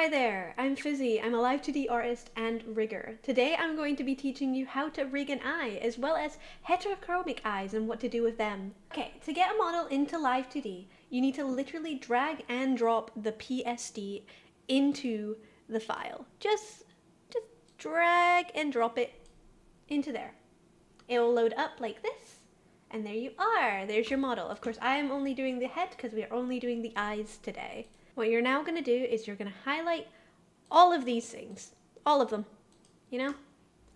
Hi there, I'm Fizzy. I'm a Live 2D artist and rigger. Today I'm going to be teaching you how to rig an eye, as well as heterochromic eyes and what to do with them. Okay, to get a model into Live 2D, you need to literally drag and drop the PSD into the file. Just drag and drop it into there. It will load up like this, and there you are. There's your model. Of course, I am only doing the head because we are only doing the eyes today. What you're now going to do is you're going to highlight all of these things. All of them. You know?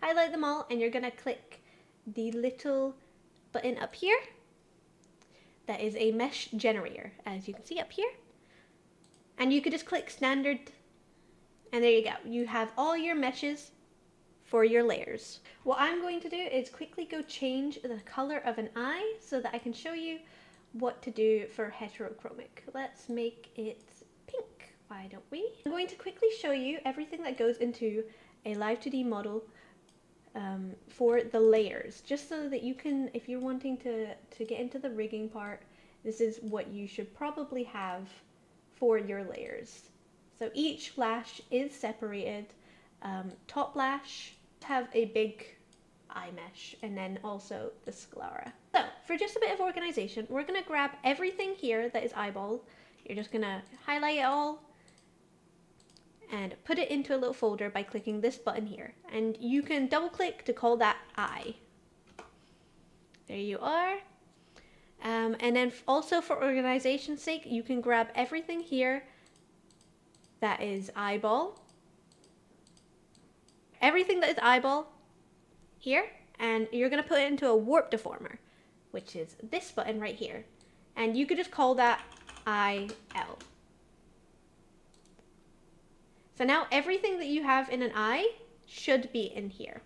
Highlight them all, and you're going to click the little button up here. That is a mesh generator, as you can see up here. And you could just click standard, and there you go. You have all your meshes for your layers. What I'm going to do is quickly go change the color of an eye so that I can show you what to do for heterochromic. Let's make it pink, why don't we? I'm going to quickly show you everything that goes into a Live 2D model for the layers, just so that you can, if you're wanting to get into the rigging part, this is what you should probably have for your layers. So each lash is separated. Top lash have a big eye mesh, and then also the sclera. So for just a bit of organization, we're going to grab everything here that is eyeball. You're just going to highlight it all and put it into a little folder by clicking this button here, and you can double click to call that eye. There you are. And then also for organization's sake, you can grab everything here that is eyeball, everything that is eyeball here, and you're going to put it into a warp deformer, which is this button right here, and you could just call that IL. So now everything that you have in an eye should be in here.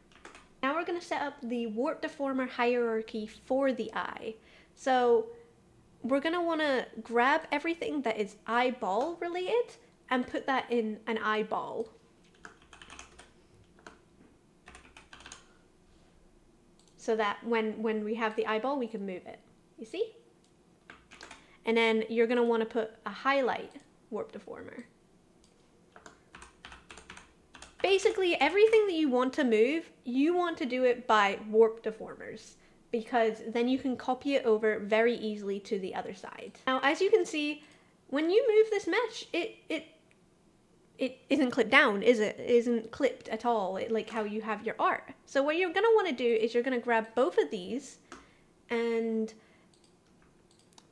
Now we're going to set up the warp deformer hierarchy for the eye. So we're going to want to grab everything that is eyeball related and put that in an eyeball. So that when we have the eyeball, we can move it. You see? And then you're going to want to put a highlight warp deformer. Basically, everything that you want to move, you want to do it by warp deformers, because then you can copy it over very easily to the other side. Now, as you can see, when you move this mesh, it isn't clipped down, is it? It isn't clipped at all, like how you have your art. So what you're going to want to do is you're going to grab both of these and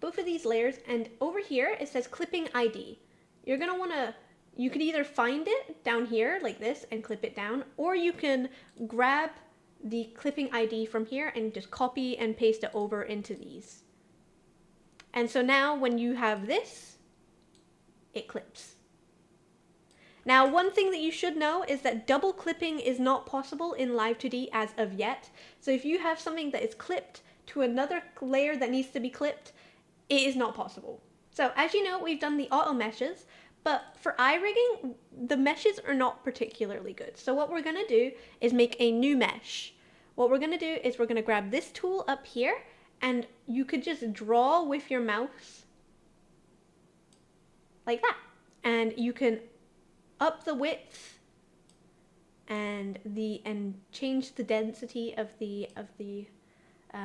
both of these layers, and over here it says clipping ID. You're going to want to, you could either find it down here like this and clip it down, or you can grab the clipping ID from here and just copy and paste it over into these. And so now when you have this, it clips. Now, one thing that you should know is that double clipping is not possible in Live 2D as of yet. So if you have something that is clipped to another layer that needs to be clipped, it is not possible. So as you know, we've done the auto meshes, but for eye rigging, the meshes are not particularly good. So what we're going to do is make a new mesh. What we're going to do is we're going to grab this tool up here, and you could just draw with your mouse like that. And you can up the width and change the density of the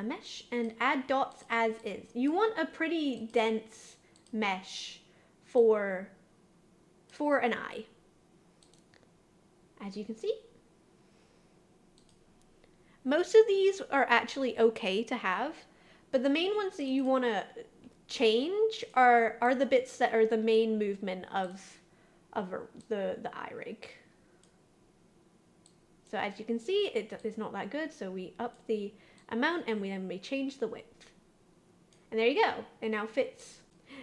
mesh and add dots as is. You want a pretty dense mesh for an eye, as you can see. Most of these are actually okay to have, but the main ones that you want to change are the bits that are the main movement of the eye rig. So as you can see, it is not that good, so we up the amount and then we change the width. And there you go, it now fits.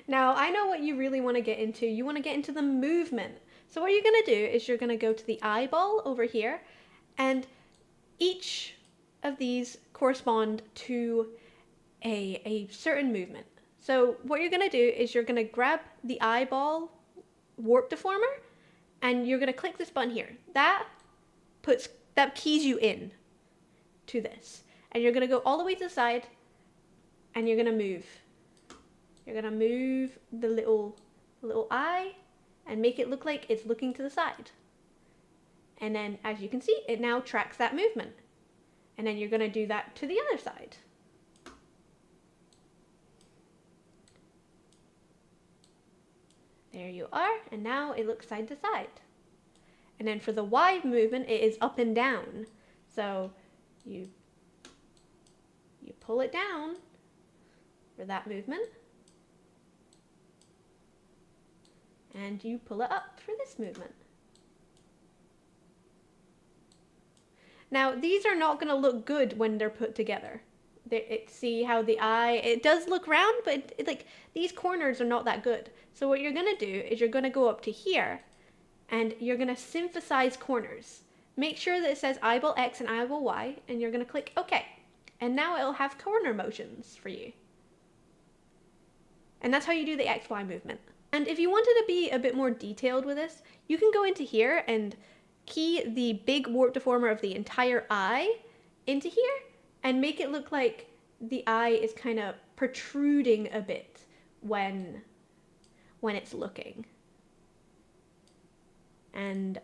Now I know what you really want to get into. You want to get into the movement. So what you're going to do is you're going to go to the eyeball over here, and each of these correspond to a certain movement. So what you're going to do is you're going to grab the eyeball warp deformer, and you're going to click this button here. That keys you in to this, and you're going to go all the way to the side, and you're going to move. You're going to move the little eye, and make it look like it's looking to the side. And then, as you can see, it now tracks that movement. And then you're going to do that to the other side. There you are, and now it looks side to side. And then for the Y movement, it is up and down. So you pull it down for that movement, and you pull it up for this movement. Now, these are not going to look good when they're put together. See how the eye, it does look round, but like these corners are not that good. So what you're going to do is you're going to go up to here, and you're going to synthesize corners. Make sure that it says eyeball X and eyeball Y, and you're going to click OK. And now it'll have corner motions for you. And that's how you do the XY movement. And if you wanted to be a bit more detailed with this, you can go into here and key the big warp deformer of the entire eye into here and make it look like the eye is kind of protruding a bit when it's looking. And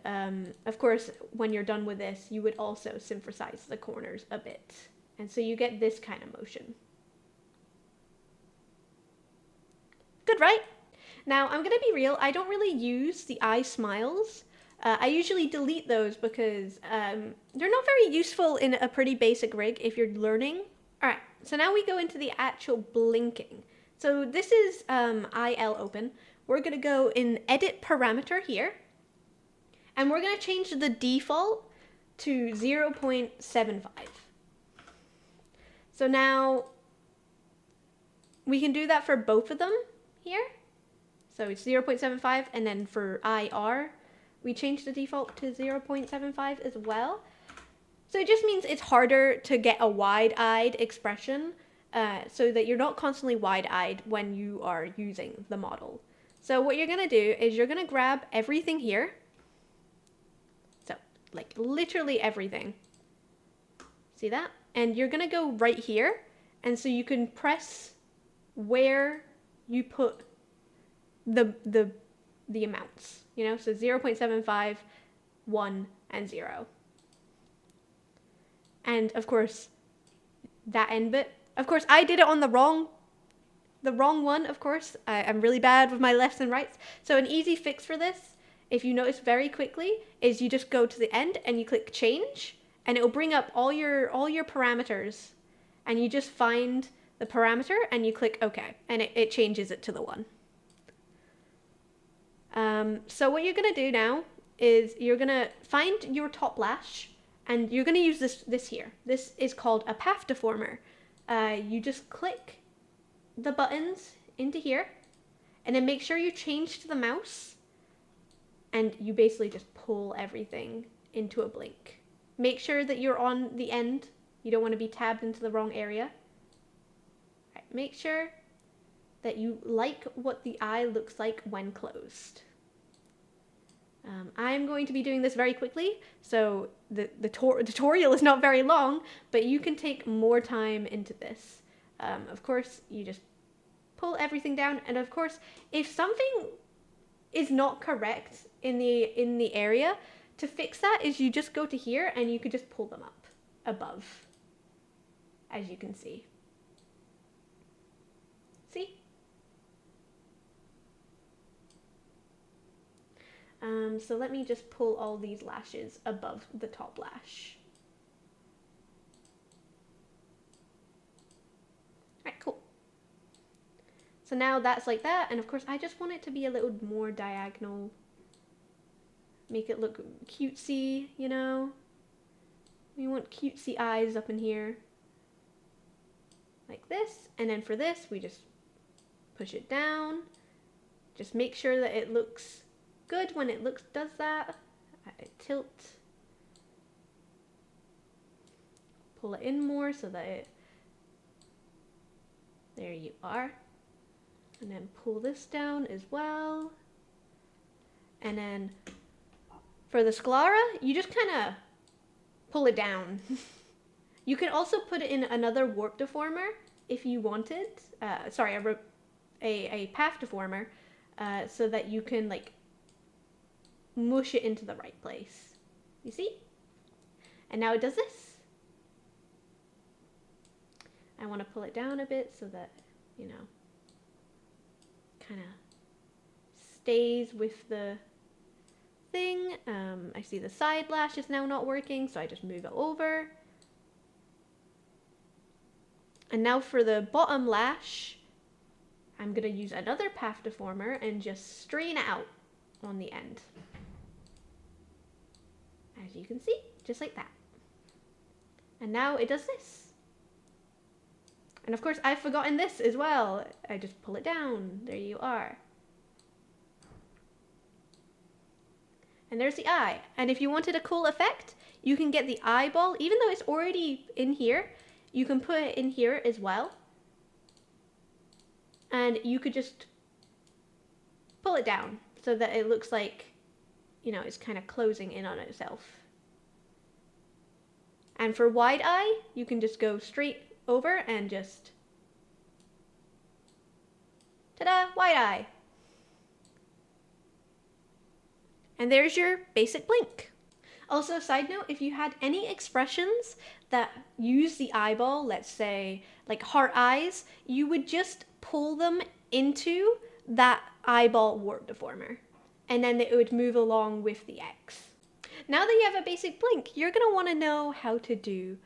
of course, when you're done with this, you would also synthesize the corners a bit. And so you get this kind of motion. Good, right? Now, I'm going to be real. I don't really use the eye smiles. I usually delete those because they're not very useful in a pretty basic rig if you're learning. All right, so now we go into the actual blinking. So this is IL open. We're going to go in edit parameter here. And we're going to change the default to 0.75. So now we can do that for both of them here. So it's 0.75, and then for IR, we change the default to 0.75 as well. So it just means it's harder to get a wide-eyed expression so that you're not constantly wide-eyed when you are using the model. So what you're going to do is you're going to grab everything here. So like literally everything. See that? And you're going to go right here. And so you can press where you put the amounts, you know, so 0.75, 1, and 0. And of course, that end bit, of course, I did it on the wrong one, of course. I'm really bad with my lefts and rights. So an easy fix for this, if you notice very quickly, is you just go to the end and you click change, and it will bring up all your parameters, and you just find the parameter and you click OK, and it changes it to the 1. So what you're going to do now is you're going to find your top lash, and you're going to use this here. This is called a path deformer. You just click the buttons into here, and then make sure you change to the mouse, and you basically just pull everything into a blink. Make sure that you're on the end. You don't want to be tabbed into the wrong area. Right, make sure that you like what the eye looks like when closed. I'm going to be doing this very quickly, so the tutorial is not very long, but you can take more time into this. Of course, you just pull everything down, and of course, if something is not correct in the area, to fix that is you just go to here and you could just pull them up above, as you can see. See? So let me just pull all these lashes above the top lash. Alright, cool. So now that's like that, and of course I just want it to be a little more diagonal. Make it look cutesy, you know? We want cutesy eyes up in here. Like this, and then for this, we just push it down. Just make sure that it looks good when it does that. Tilt. Pull it in more so that it, there you are. And then pull this down as well. And then for the sclera, you just kind of pull it down. You can also put it in another warp deformer if you wanted. Sorry, a path deformer, so that you can like mush it into the right place. You see? And now it does this. I want to pull it down a bit so that, you know, kind of stays with the thing. I see the side lash is now not working, so I just move it over. And now for the bottom lash, I'm going to use another path deformer and just straighten it out on the end. As you can see, just like that. And now it does this. And of course, I've forgotten this as well. I just pull it down. There you are. And there's the eye. And if you wanted a cool effect, you can get the eyeball, even though it's already in here, you can put it in here as well. And you could just pull it down so that it looks like, you know, it's kind of closing in on itself. And for wide eye, you can just go straight over and just, ta-da, wide eye. And there's your basic blink. Also, side note, if you had any expressions that use the eyeball, let's say like heart eyes, you would just pull them into that eyeball warp deformer. And then it would move along with the X. Now that you have a basic blink, you're gonna wanna know how to do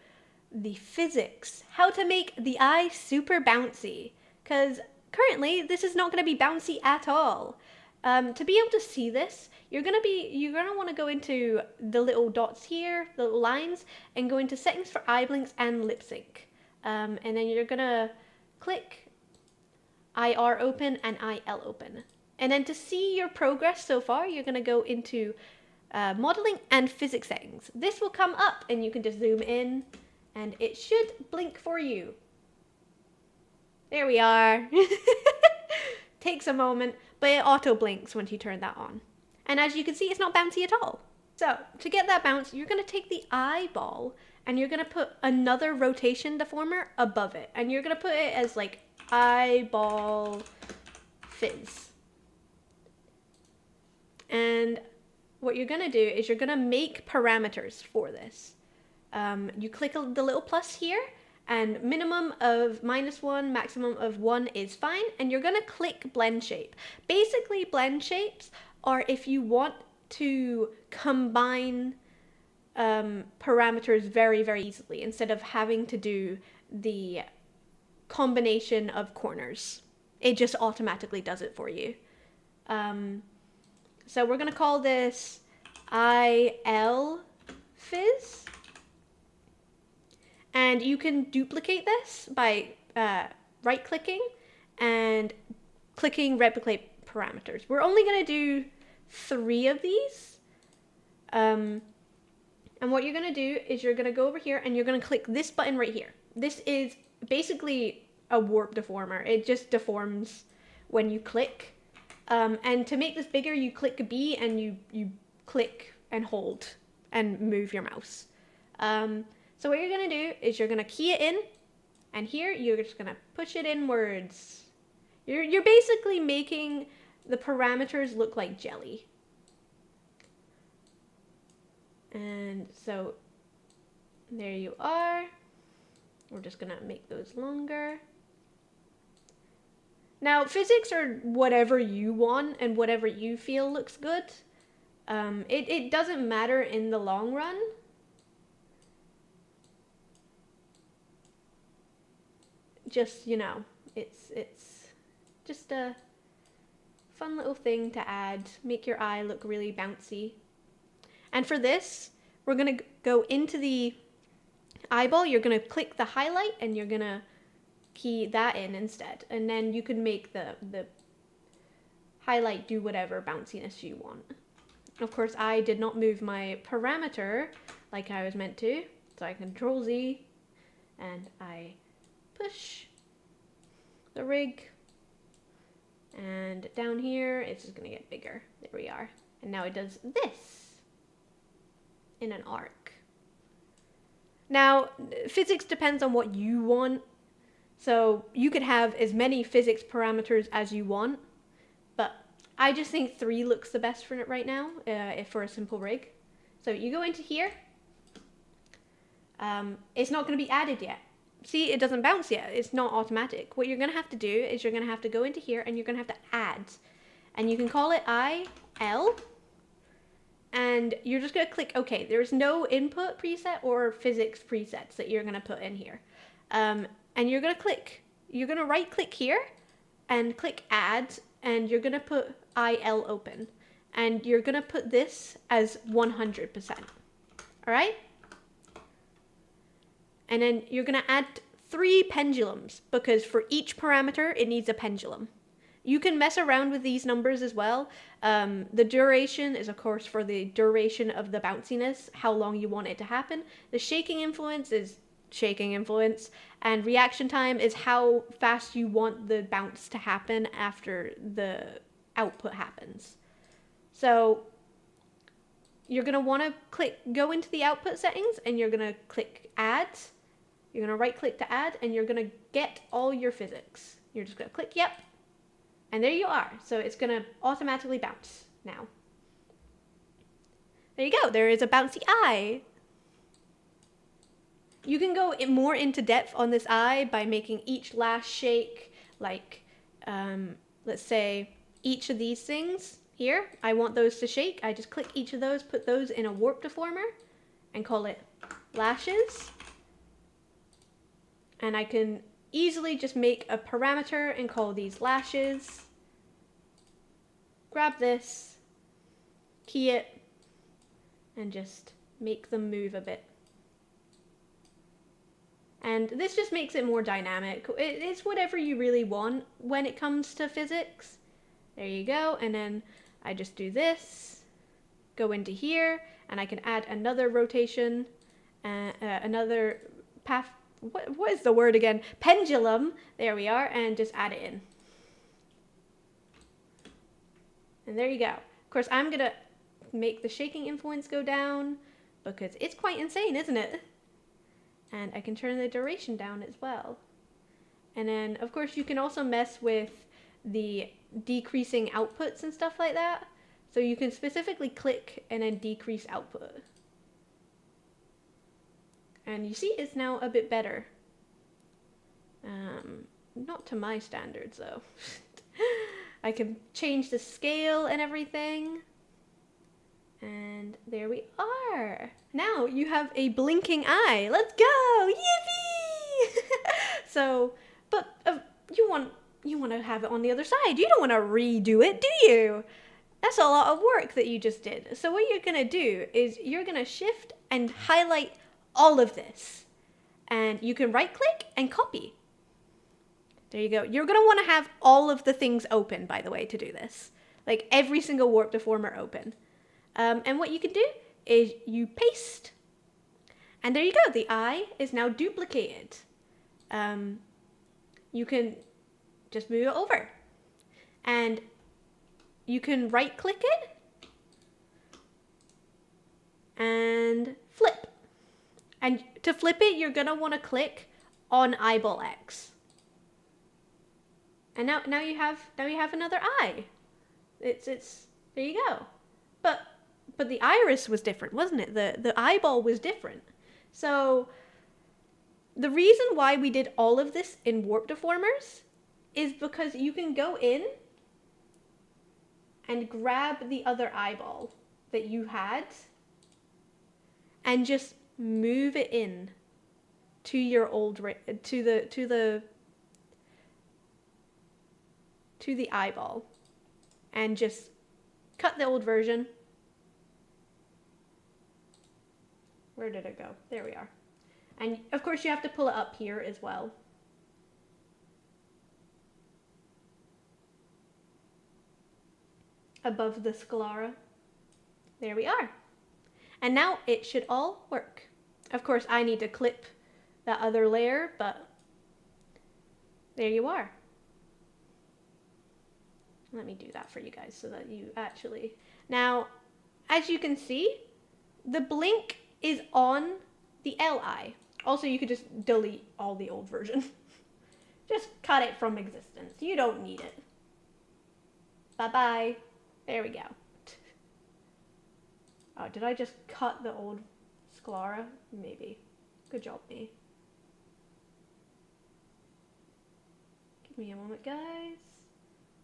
the physics, how to make the eye super bouncy, because currently this is not going to be bouncy at all. To be able to see this, you're gonna want to go into the little dots here, the little lines, and go into settings for eye blinks and lip sync, and then you're gonna click IR open and IL open, and then to see your progress so far, you're gonna go into modeling and physics settings. This will come up, and you can just zoom in. And it should blink for you. There we are. Takes a moment, but it auto blinks once you turn that on. And as you can see, it's not bouncy at all. So to get that bounce, you're gonna take the eyeball and you're gonna put another rotation deformer above it. And you're gonna put it as like eyeball fizz. And what you're gonna do is you're gonna make parameters for this. You click the little plus here, and minimum of -1, maximum of 1 is fine, and you're gonna click blend shape. Basically, blend shapes are if you want to combine parameters very, very easily, instead of having to do the combination of corners. It just automatically does it for you. So we're gonna call this IL fizz. And you can duplicate this by right-clicking and clicking replicate parameters. We're only going to do 3 of these. And what you're going to do is you're going to go over here and you're going to click this button right here. This is basically a warp deformer. It just deforms when you click. And to make this bigger, you click B and you click and hold and move your mouse. So what you're going to do is you're going to key it in, and here you're just going to push it inwards. You're basically making the parameters look like jelly. And so there you are. We're just going to make those longer. Now, physics are whatever you want and whatever you feel looks good. It doesn't matter in the long run. Just, you know, it's just a fun little thing to add, make your eye look really bouncy. And for this, we're going to go into the eyeball, you're going to click the highlight, and you're going to key that in instead. And then you can make the highlight do whatever bounciness you want. Of course, I did not move my parameter like I was meant to, so I Control Z, and I push the rig, and down here it's just gonna get bigger. There we are. And now it does this in an arc. Now, physics depends on what you want, so you could have as many physics parameters as you want, but I just think 3 looks the best for it right now, if for a simple rig. So you go into here. It's not going to be added yet. See, it doesn't bounce yet. It's not automatic. What you're going to have to do is you're going to have to go into here and you're going to have to add. And you can call it IL. And you're just going to click OK. There's no input preset or physics presets that you're going to put in here. And you're going to click. You're going to right click here and click add. And you're going to put IL open. And you're going to put this as 100%. All right? And then you're going to add 3 pendulums, because for each parameter, it needs a pendulum. You can mess around with these numbers as well. The duration is, of course, for the duration of the bounciness, how long you want it to happen. The shaking influence is shaking influence. And reaction time is how fast you want the bounce to happen after the output happens. So you're going to want to go into the output settings, and you're going to click add. You're going to right click to add, and you're going to get all your physics. You're just going to click yep. And there you are. So it's going to automatically bounce now. There you go. There is a bouncy eye. You can go more into depth on this eye by making each lash shake, like, let's say, each of these things here. I want those to shake. I just click each of those, put those in a warp deformer, and call it lashes. And I can easily just make a parameter and call these lashes. Grab this, key it, and just make them move a bit. And this just makes it more dynamic. It's whatever you really want when it comes to physics. There you go. And then I just do this, go into here, and I can add another rotation, another path. What is the word again? Pendulum. There we are. And just add it in. And there you go. Of course, I'm going to make the shaking influence go down because it's quite insane, isn't it? And I can turn the duration down as well. And then, of course, you can also mess with the decreasing outputs and stuff like that. So you can specifically click and then decrease output. And you see it's now a bit better. Not to my standards, though. I can change the scale and everything. And there we are. Now you have a blinking eye. Let's go! Yippee! So, but you want to have it on the other side. You don't want to redo it, do you? That's a lot of work that you just did. So what you're going to do is you're going to shift and highlight all of this. And you can right click and copy. There you go. You're going to want to have all of the things open, by the way, to do this. Like every single warp deformer open. And what you can do is you paste. And there you go. The eye is now duplicated. You can just move it over. And you can right click it. And flip. And to flip it, you're going to want to click on eyeball X. And now you have another eye. It's there you go. But the iris was different, wasn't it? The eyeball was different. So the reason why we did all of this in warp deformers is because you can go in and grab the other eyeball that you had and just move it in to your old to the eyeball and just cut the old version. Where did it go? There we are. And of course you have to pull it up here as well. Above the sclera. There we are. And now it should all work. Of course I need to clip that other layer, but there you are. Let me do that for you guys so that you actually... Now, as you can see, the blink is on the Li. Also, you could just delete all the old version. Just cut it from existence. You don't need it. Bye-bye. There we go. Oh, did I just cut the old sclera? Maybe. Good job, me. Give me a moment, guys.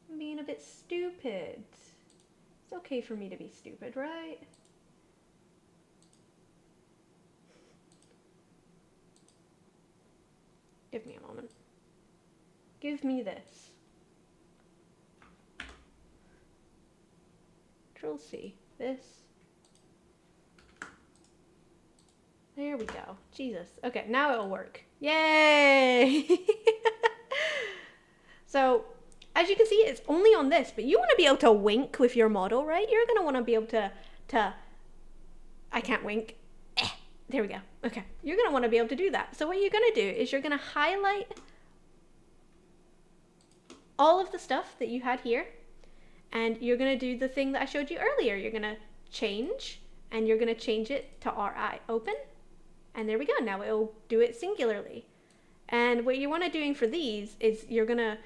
I'm being a bit stupid. It's okay for me to be stupid, right? Give me a moment. Give me this. Control C. This. There we go. Jesus. Okay, now it'll work. Yay! So, as you can see, it's only on this, but you want to be able to wink with your model, right? You're going to want to be able to, I can't wink. There we go. Okay. You're going to want to be able to do that. So what you're going to do is you're going to highlight all of the stuff that you had here, and you're going to do the thing that I showed you earlier. You're going to change, and you're going to change it to RI open, and there we go. Now it'll do it singularly. And what you want to doing for these is you're going to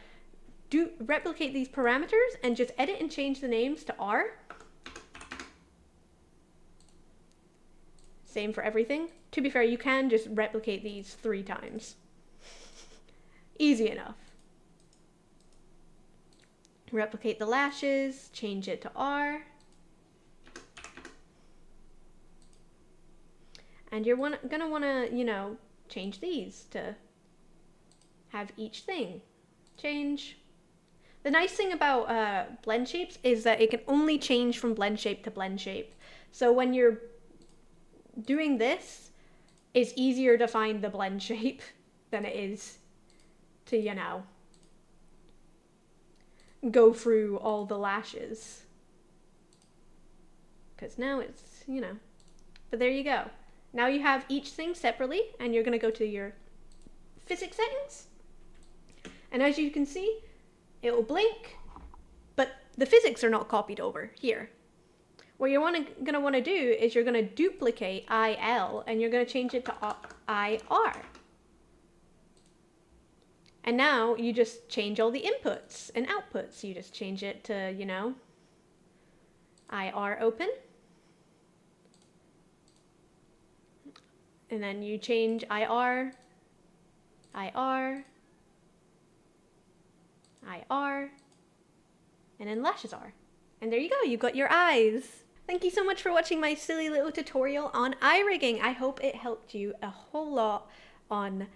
replicate these parameters and just edit and change the names to R. Same for everything. To be fair, you can just replicate these 3 times. Easy enough. Replicate the lashes, change it to R. And you're gonna wanna, you know, change these to have each thing change. The nice thing about blend shapes is that it can only change from blend shape to blend shape. So when you're doing this, it's easier to find the blend shape than it is to, you know, go through all the lashes. Because now it's, you know, but there you go. Now you have each thing separately, and you're going to go to your physics settings. And as you can see, it will blink, but the physics are not copied over here. What you're going to want to do is you're going to duplicate IL, and you're going to change it to IR. And now you just change all the inputs and outputs. You just change it to, you know, IR open. And then you change IR, IR, IR, and then lashes R. And there you go, you've got your eyes. Thank you so much for watching my silly little tutorial on eye rigging. I hope it helped you a whole lot on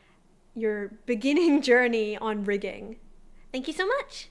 your beginning journey on rigging. Thank you so much.